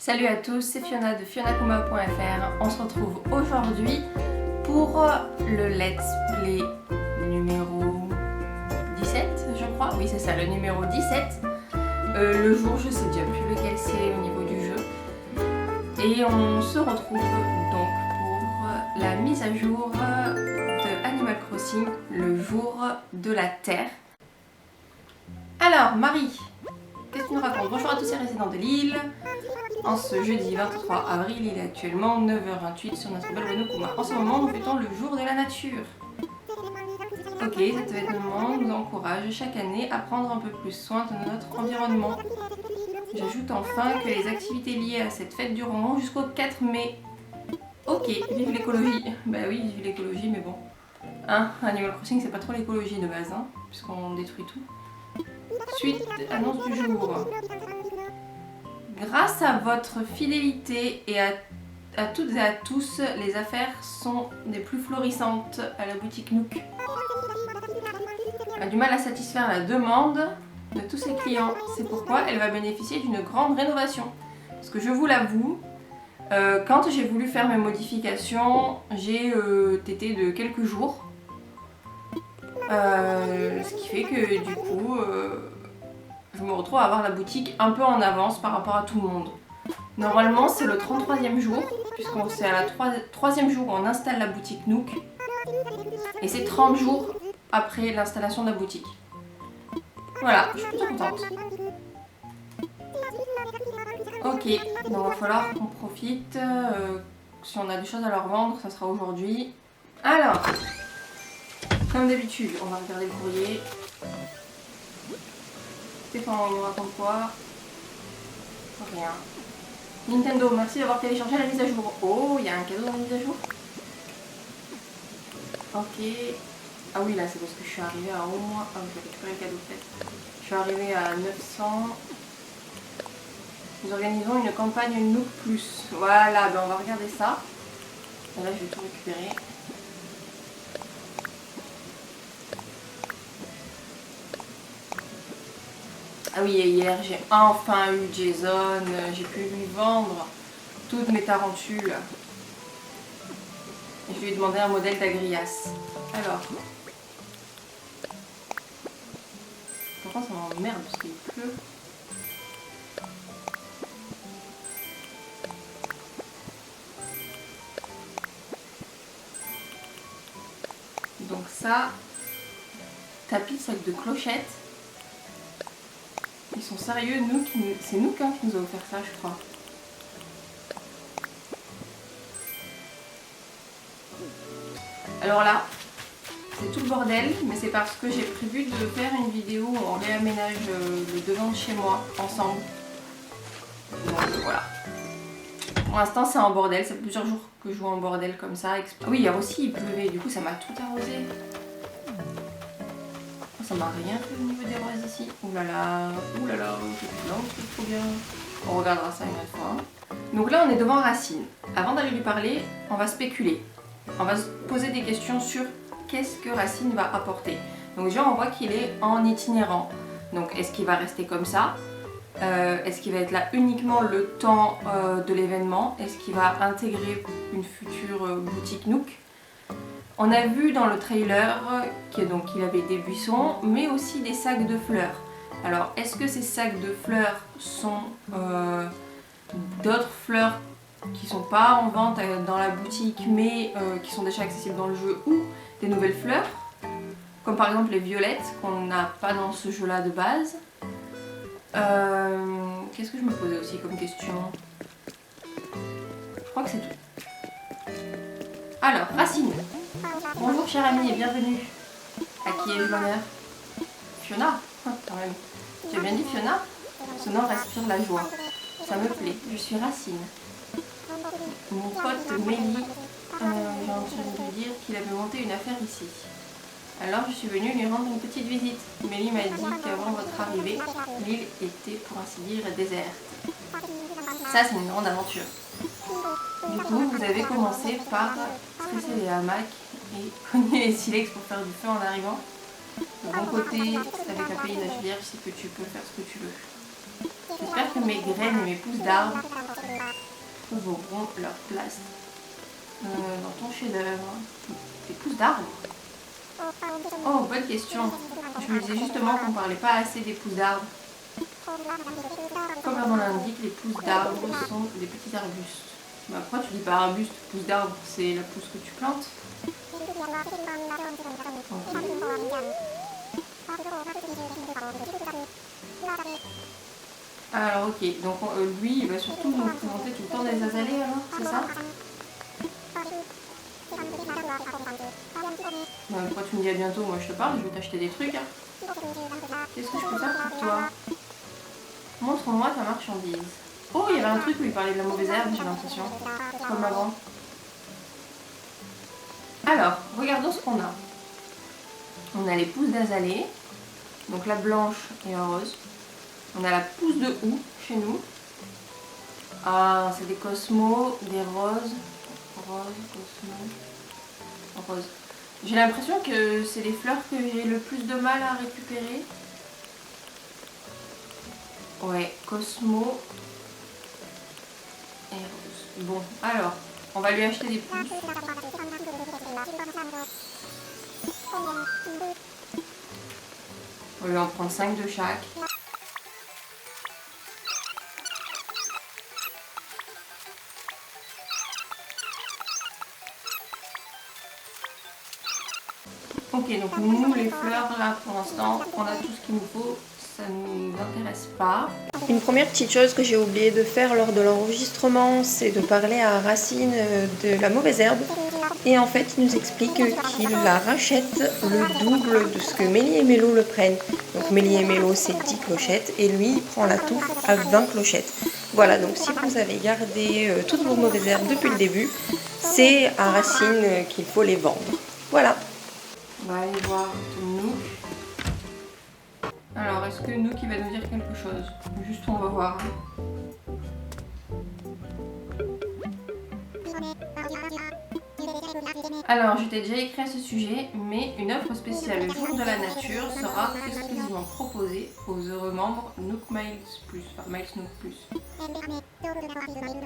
Salut à tous, c'est Fiona de fionakuma.fr. On se retrouve aujourd'hui pour le Let's Play numéro 17, je crois. Oui, c'est ça, le numéro 17. Le jour, je sais déjà plus lequel c'est au niveau du jeu. Et on se retrouve donc pour la mise à jour de Animal Crossing, le jour de la Terre. Alors, Marie, qu'est-ce que tu nous racontes? Bonjour à tous les résidents de l'île. En ce jeudi 23 avril, il est actuellement 9h28 sur notre belle Wenokuma. En ce moment, nous fêtons le jour de la nature. Ok, cet événement nous encourage chaque année à prendre un peu plus soin de notre environnement. J'ajoute enfin que les activités liées à cette fête dureront jusqu'au 4 mai. Ok, vive l'écologie. Bah oui, vive l'écologie, mais bon. Hein, Animal Crossing, c'est pas trop l'écologie de base, hein, puisqu'on détruit tout. Suite, annonce du jour. Grâce à votre fidélité et à toutes et à tous, les affaires sont des plus florissantes à la boutique Nook. Elle a du mal à satisfaire la demande de tous ses clients. C'est pourquoi elle va bénéficier d'une grande rénovation. Parce que je vous l'avoue, quand j'ai voulu faire mes modifications, j'ai tété de quelques jours. Ce qui fait que du coup, je me retrouve à avoir la boutique un peu en avance par rapport à tout le monde. Normalement, c'est le 33e jour, puisqu'on c'est à la 3e jour où on installe la boutique Nook. Et c'est 30 jours après l'installation de la boutique. Voilà, je suis plutôt contente. Ok, donc il va falloir qu'on profite. Si on a des choses à leur vendre, ça sera aujourd'hui. Alors, comme d'habitude, on va regarder le courrier. Stéphane, on nous raconte quoi? Rien. Nintendo, merci d'avoir téléchargé la mise à jour. Oh, il y a un cadeau dans la mise à jour. Ok. Ah oui, là, c'est parce que je suis arrivée à au moins... Ah, j'ai récupéré le cadeau peut-être. Je suis arrivée à 900. Nous organisons une campagne Nook Plus. Voilà, ben on va regarder ça. Et là, je vais tout récupérer. Ah oui, et hier, j'ai enfin eu Jason. J'ai pu lui vendre toutes mes tarentules. Et je lui ai demandé un modèle d'Agrias. Alors. Pourtant, ça m'emmerde parce qu'il pleut. Donc ça, tapis sac de clochettes. Ils sont sérieux, c'est Nook hein, qui nous a offert ça, je crois. Alors là, c'est tout le bordel, mais c'est parce que j'ai prévu de faire une vidéo où on réaménage le devant de chez moi ensemble. Donc voilà. Pour l'instant, c'est en bordel, ça fait plusieurs jours que je joue en bordel comme ça. Oui, hier aussi il pleuvait, du coup ça m'a tout arrosé. Ça m'a rien fait au niveau des roses ici. Oulala, oulala, c'est trop bien. On regardera ça une autre fois. Donc là, on est devant Racine. Avant d'aller lui parler, on va spéculer. On va se poser des questions sur qu'est-ce que Racine va apporter. Donc déjà, on voit qu'il est en itinérant. Donc est-ce qu'il va rester comme ça? Est-ce qu'il va être là uniquement le temps de l'événement? Est-ce qu'il va intégrer une future boutique Nook? On a vu dans le trailer qu'il avait des buissons, mais aussi des sacs de fleurs. Alors, est-ce que ces sacs de fleurs sont d'autres fleurs qui ne sont pas en vente dans la boutique, mais qui sont déjà accessibles dans le jeu, ou des nouvelles fleurs, comme par exemple les violettes, qu'on n'a pas dans ce jeu-là de base. Qu'est-ce que je me posais aussi comme question? Je crois que c'est tout. Alors, Racine. Bonjour cher ami et bienvenue. À qui est l'honneur? Fiona, quand même. Tu as bien dit Fiona? Ce nom respire la joie. Ça me plaît, je suis Racine. Mon pote Mélie, j'ai entendu dire qu'il avait monté une affaire ici. Alors je suis venue lui rendre une petite visite. Mélie m'a dit qu'avant votre arrivée, l'île était pour ainsi dire déserte. Ça c'est une grande aventure. Du coup, vous avez commencé par stresser les hamacs et cogner les silex pour faire du feu en arrivant. De mon côté, avec un paysage vierge, c'est que tu peux faire ce que tu veux. J'espère que mes graines et mes pousses d'arbres trouveront leur place dans ton chef-d'œuvre? Des pousses d'arbres? Oh, bonne question. Je me disais justement qu'on ne parlait pas assez des pousses d'arbres. Comme leur nom l'indique, les pousses d'arbres sont des petits arbustes. Bah, pourquoi tu dis pas arbuste? Pousse d'arbre, c'est la pousse que tu plantes. Okay. Alors ok, donc lui il va surtout nous présenter tout le temps des azalées alors, c'est ça? Bah, pourquoi tu me dis à bientôt? Moi je te parle, je vais t'acheter des trucs. Hein. Qu'est-ce que je peux faire pour toi? Montre-moi ta marchandise. Oh, il y avait un truc où il parlait de la mauvaise herbe, j'ai l'impression. Comme avant. Alors, regardons ce qu'on a. On a les pousses d'azalée. Donc la blanche et la rose. On a la pousse de houx chez nous. Ah, c'est des cosmos, des roses. Rose, cosmos, rose. J'ai l'impression que c'est les fleurs que j'ai le plus de mal à récupérer. Ouais, cosmo et rose. Bon, alors, on va lui acheter des pousses. On va lui en prendre 5 de chaque. Ok, donc nous les fleurs là pour l'instant, on a tout ce qu'il nous faut, ça ne nous intéresse pas. Une première petite chose que j'ai oublié de faire lors de l'enregistrement, c'est de parler à Racine de la mauvaise herbe. Et en fait, il nous explique qu'il la rachète le double de ce que Mélie et Mélo le prennent. Donc Mélie et Mélo, c'est 10 clochettes et lui, il prend la touffe à 20 clochettes. Voilà, donc si vous avez gardé toutes vos mauvaises herbes depuis le début, c'est à Racine qu'il faut les vendre. Voilà. On va aller voir Nook. Alors, est-ce que Nook il va nous dire quelque chose? Juste on va voir. Alors, je t'ai déjà écrit à ce sujet, mais une offre spéciale Jour de la Nature sera exclusivement proposée aux heureux membres Nook Miles Plus, enfin Miles Nook Plus.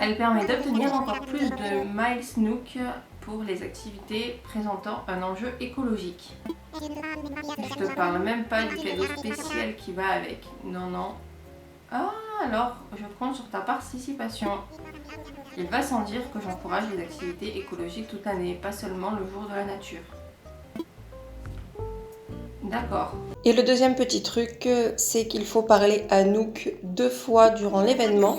Elle permet d'obtenir encore plus de Miles Nook pour les activités présentant un enjeu écologique. Je te parle même pas du cadeau spécial qui va avec. Non, non. Ah, alors, je compte sur ta participation. Il va sans dire que j'encourage les activités écologiques toute l'année, pas seulement le jour de la nature. D'accord. Et le deuxième petit truc, c'est qu'il faut parler à Nook 2 fois durant l'événement.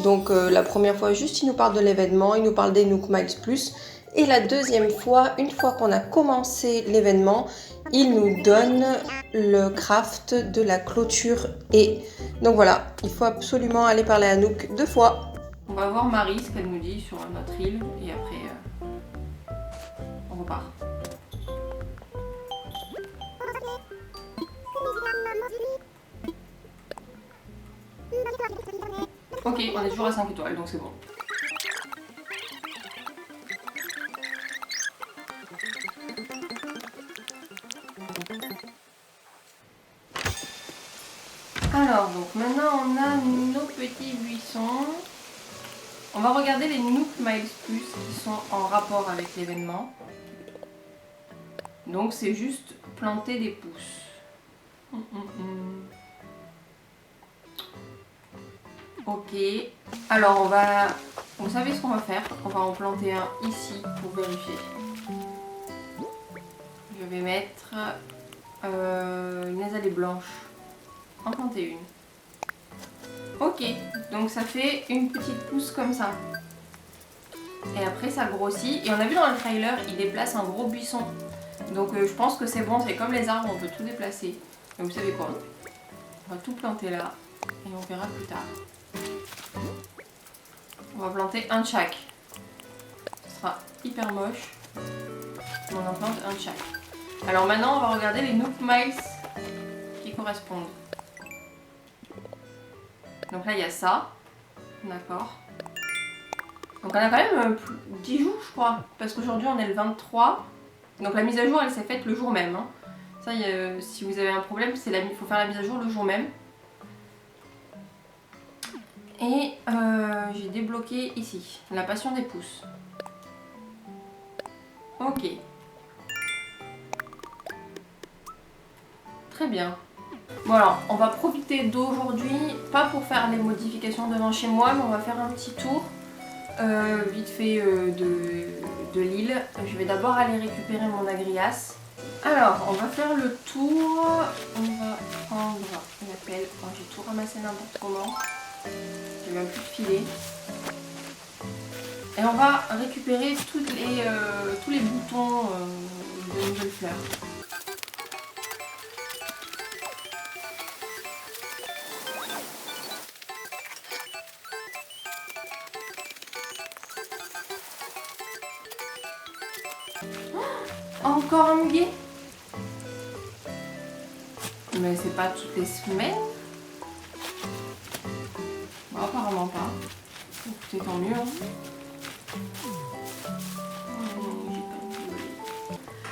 Donc la première fois, juste il nous parle de l'événement, il nous parle des Nook Miles Plus. Et la deuxième fois, une fois qu'on a commencé l'événement, il nous donne le craft de la clôture. Et donc voilà, il faut absolument aller parler à Nook 2 fois. On va voir Marie, ce qu'elle nous dit sur notre île, et après, on repart. Ok, on est toujours à 5 étoiles, donc c'est bon. Alors, donc maintenant on a nos petits buissons. On va regarder les Nook Miles Plus qui sont en rapport avec l'événement. Donc c'est juste planter des pousses. Ok. Alors vous savez ce qu'on va faire? On va en planter un ici pour vérifier. Je vais mettre une azalée blanche. En planter une. Ok, donc ça fait une petite pousse comme ça. Et après ça grossit. Et on a vu dans le trailer, il déplace un gros buisson. Donc je pense que c'est bon, c'est comme les arbres, on peut tout déplacer. Donc vous savez quoi? On va tout planter là. Et on verra plus tard. On va planter un de chaque. Ce sera hyper moche. On en plante un de chaque. Alors maintenant on va regarder les Nook Miles qui correspondent. Donc là il y a ça. D'accord. Donc on a quand même 10 jours je crois. Parce qu'aujourd'hui on est le 23. Donc la mise à jour elle s'est faite le jour même. Hein. Ça si vous avez un problème, il faut faire la mise à jour le jour même. Et j'ai débloqué ici, la passion des pousses. Ok. Très bien. Bon alors, on va profiter d'aujourd'hui, pas pour faire les modifications devant chez moi, mais on va faire un petit tour, vite fait de l'île. Je vais d'abord aller récupérer mon agrias. Alors, on va faire le tour. On va prendre la pelle. Quand j'ai tout ramassé n'importe comment. J'ai même plus de filet. Et on va récupérer tous les boutons de nouvelles fleurs. Oh, encore un muguet? Mais c'est pas toutes les semaines? Bon, apparemment pas. Écoutez, tant mieux. Hein.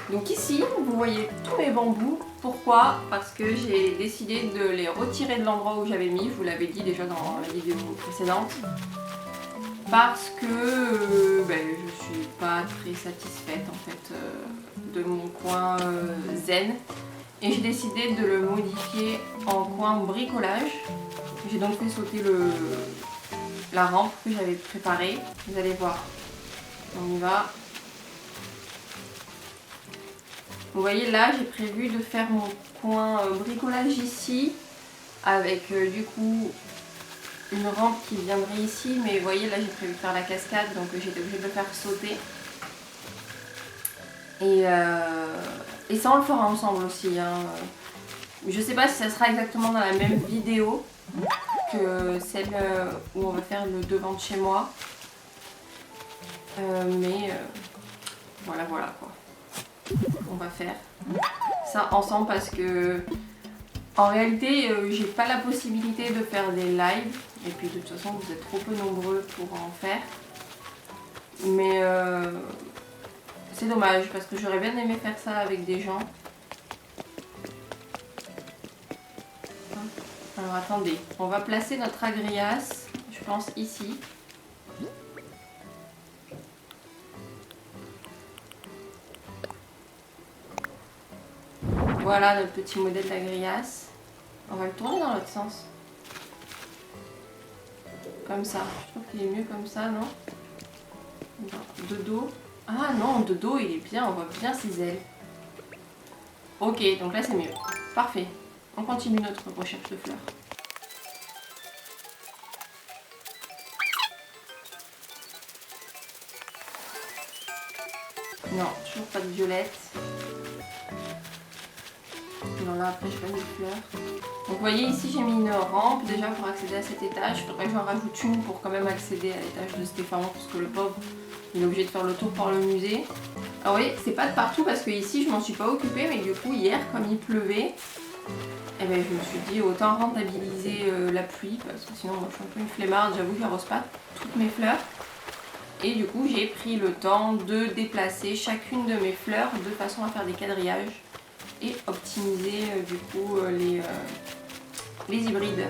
Donc ici, vous voyez tous mes bambous. Pourquoi? Parce que j'ai décidé de les retirer de l'endroit où j'avais mis. Je vous l'avais dit déjà dans la vidéo précédente. Parce que je suis pas très satisfaite en fait de mon coin zen. Et j'ai décidé de le modifier en coin bricolage. J'ai donc fait sauter la rampe que j'avais préparée. Vous allez voir. On y va. Vous voyez là, j'ai prévu de faire mon coin bricolage ici. Avec du coup une rampe qui viendrait ici. Mais vous voyez là, j'ai prévu de faire la cascade. Donc j'étais obligée de le faire sauter. Et ça, on le fera ensemble aussi. Hein. Je sais pas si ça sera exactement dans la même vidéo que celle où on va faire le devant de chez moi. Voilà quoi. On va faire ça ensemble parce que en réalité j'ai pas la possibilité de faire des lives. Et puis de toute façon vous êtes trop peu nombreux pour en faire. Mais c'est dommage parce que j'aurais bien aimé faire ça avec des gens. Alors attendez, on va placer notre agrias, je pense ici. Voilà notre petit modèle d'agrias. On va le tourner dans l'autre sens. Comme ça. Je trouve qu'il est mieux comme ça, non? De dos. Ah non, de dos il est bien, on voit bien ses ailes. Ok, donc là c'est mieux. Parfait. On continue notre recherche de fleurs. Non, toujours pas de violette. Non, là après je fais des fleurs. Donc vous voyez ici j'ai mis une rampe déjà pour accéder à cet étage. Il faudrait que j'en rajoute une pour quand même accéder à l'étage de Stéphane parce que le pauvre il est obligé de faire le tour par le musée. Alors vous voyez, c'est pas de partout parce que ici je m'en suis pas occupée, mais du coup hier comme il pleuvait, eh ben, je me suis dit autant rentabiliser la pluie parce que sinon moi je suis un peu une flemmarde, j'avoue que j'arrose pas toutes mes fleurs. Et du coup j'ai pris le temps de déplacer chacune de mes fleurs de façon à faire des quadrillages et optimiser du coup les hybrides.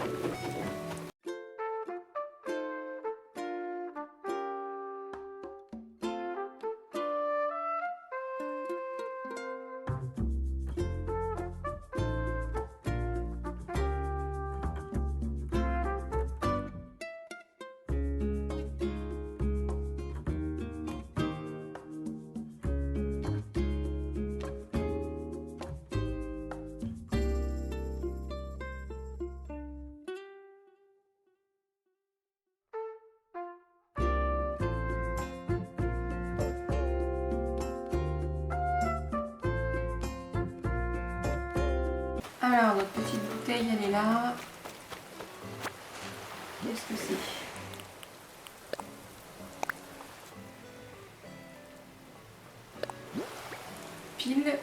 Alors, notre petite bouteille, elle est là. Qu'est-ce que c'est? Pile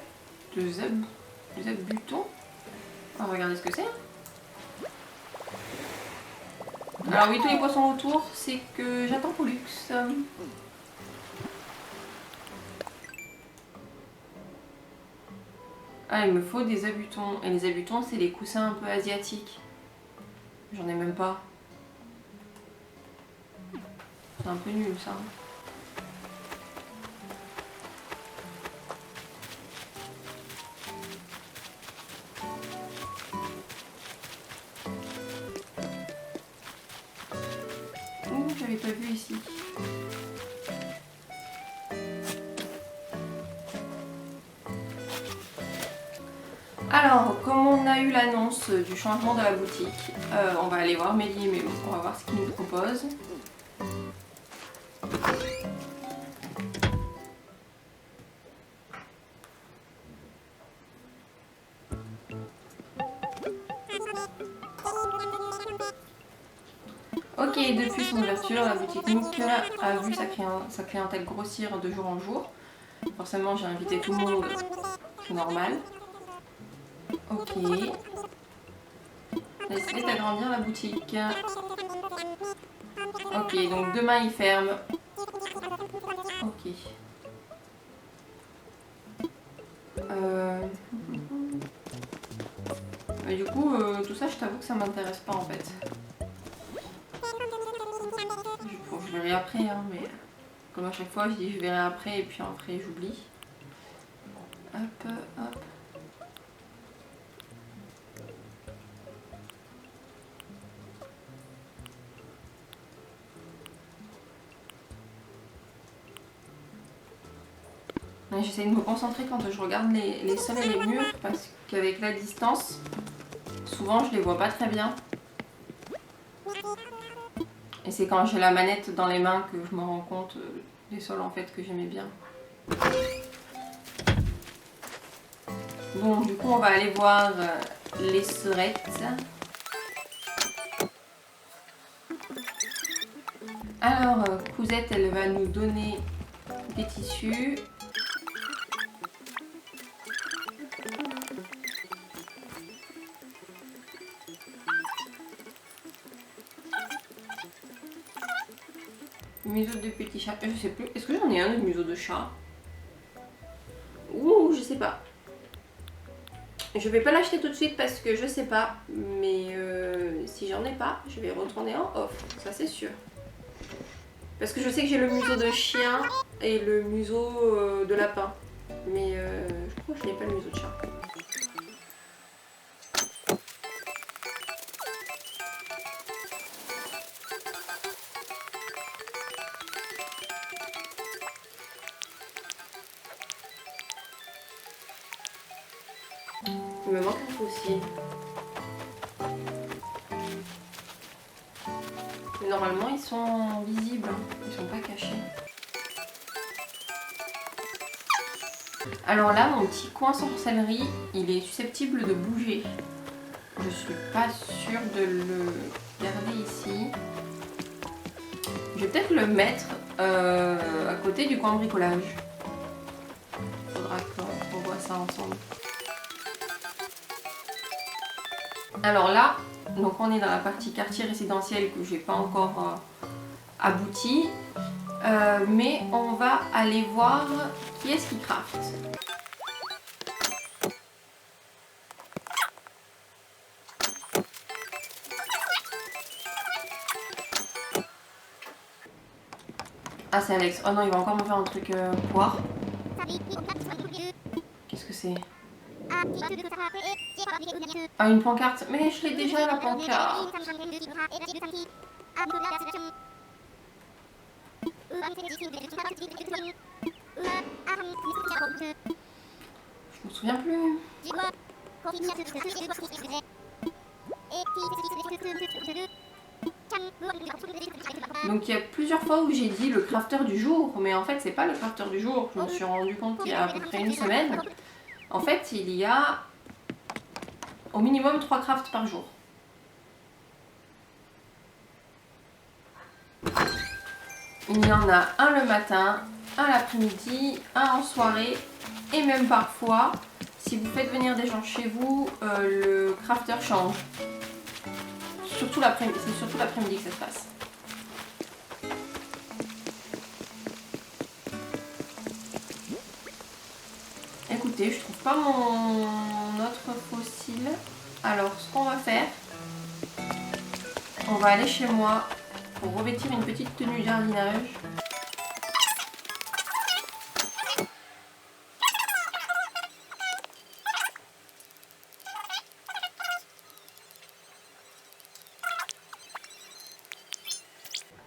de zabuton. On va regarder ce que c'est. Alors oui, tous les poissons autour, c'est que j'attends Pollux. Ah, il me faut des abutons. Et les abutons, c'est les coussins un peu asiatiques. J'en ai même pas. C'est un peu nul ça. Ouh, j'avais pas vu ici. Alors, comme on a eu l'annonce du changement de la boutique, on va aller voir Mélie et Mélo. On va voir ce qu'ils nous proposent. Ok, depuis son ouverture, la boutique Nook a vu sa clientèle grossir de jour en jour. Forcément, j'ai invité tout le monde, c'est normal. Ok. Décidé d'agrandir la boutique. Ok, donc demain il ferme. Ok. Mais du coup, tout ça, je t'avoue que ça m'intéresse pas en fait. Je verrai après, hein, mais comme à chaque fois, je dis je verrai après et puis après j'oublie. Hop, hop. J'essaie de me concentrer quand je regarde les sols et les murs parce qu'avec la distance, souvent je les vois pas très bien. Et c'est quand j'ai la manette dans les mains que je me rends compte des sols en fait que j'aimais bien. Bon, du coup on va aller voir les serettes. Alors, Cousette, elle va nous donner des tissus. Museau de petit chat, je sais plus. Est-ce que j'en ai un de museau de chat? Ouh, je sais pas. Je vais pas l'acheter tout de suite parce que je sais pas. Mais si j'en ai pas, je vais retourner en off. Ça c'est sûr. Parce que je sais que j'ai le museau de chien et le museau de lapin. Mais je crois que je n'ai pas le museau de chat. Il me manque un fossile. Mais normalement ils sont visibles, ils sont pas cachés. Alors là, mon petit coin sorcellerie, il est susceptible de bouger. Je suis pas sûre de le garder ici. Je vais peut-être le mettre à côté du coin bricolage. Faudra qu'on voit ça ensemble. Alors là, donc on est dans la partie quartier résidentiel que j'ai pas encore abouti. Mais on va aller voir qui est-ce qui craft. Ah, c'est Alex. Oh non, il va encore me faire un truc poire. Qu'est-ce que c'est? Ah, une pancarte. Mais je l'ai déjà, la pancarte. Je me souviens plus. Donc il y a plusieurs fois où j'ai dit le crafter du jour, mais en fait c'est pas le crafter du jour. Je me suis rendu compte il y a à peu près une semaine. En fait il y a au minimum 3 crafts par jour. Il y en a un le matin, un l'après-midi, un en soirée et même parfois, si vous faites venir des gens chez vous, le crafter change. Surtout l'après-midi, c'est surtout l'après-midi que ça se passe. Écoutez, je trouve pas mon autre fossile. Alors, ce qu'on va faire, on va aller chez moi pour revêtir une petite tenue jardinage.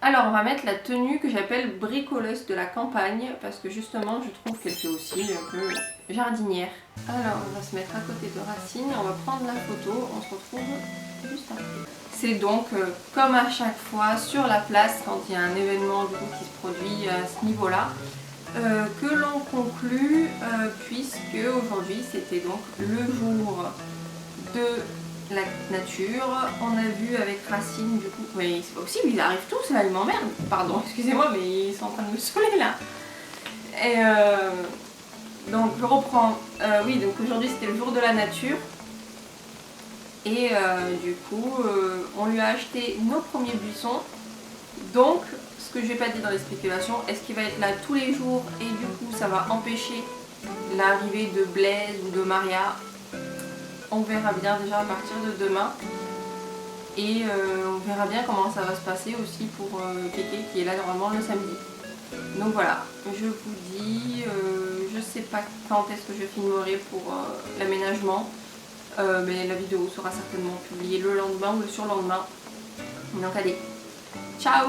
Alors on va mettre la tenue que j'appelle bricoleuse de la campagne parce que justement je trouve qu'elle fait aussi un peu jardinière. Alors on va se mettre à côté de Racine, on va prendre la photo, on se retrouve juste après. C'est donc comme à chaque fois sur la place quand il y a un événement du coup, qui se produit à ce niveau-là que l'on conclut puisque aujourd'hui c'était donc le jour de la nature. On a vu avec Racine du coup, mais c'est pas possible, ils arrivent tous là, ils m'emmerdent, pardon, excusez-moi mais ils sont en train de me saouler là. Et donc je reprends, oui donc aujourd'hui c'était le jour de la nature et du coup on lui a acheté nos premiers buissons. Donc ce que je n'ai pas dit dans les spéculations, est-ce qu'il va être là tous les jours et du coup ça va empêcher l'arrivée de Blaise ou de Maria? On verra bien déjà à partir de demain et on verra bien comment ça va se passer aussi pour Kéké qui est là normalement le samedi. Donc voilà, je vous dis, je sais pas quand est-ce que je filmerai pour l'aménagement, mais la vidéo sera certainement publiée le lendemain ou le surlendemain. Donc allez, ciao!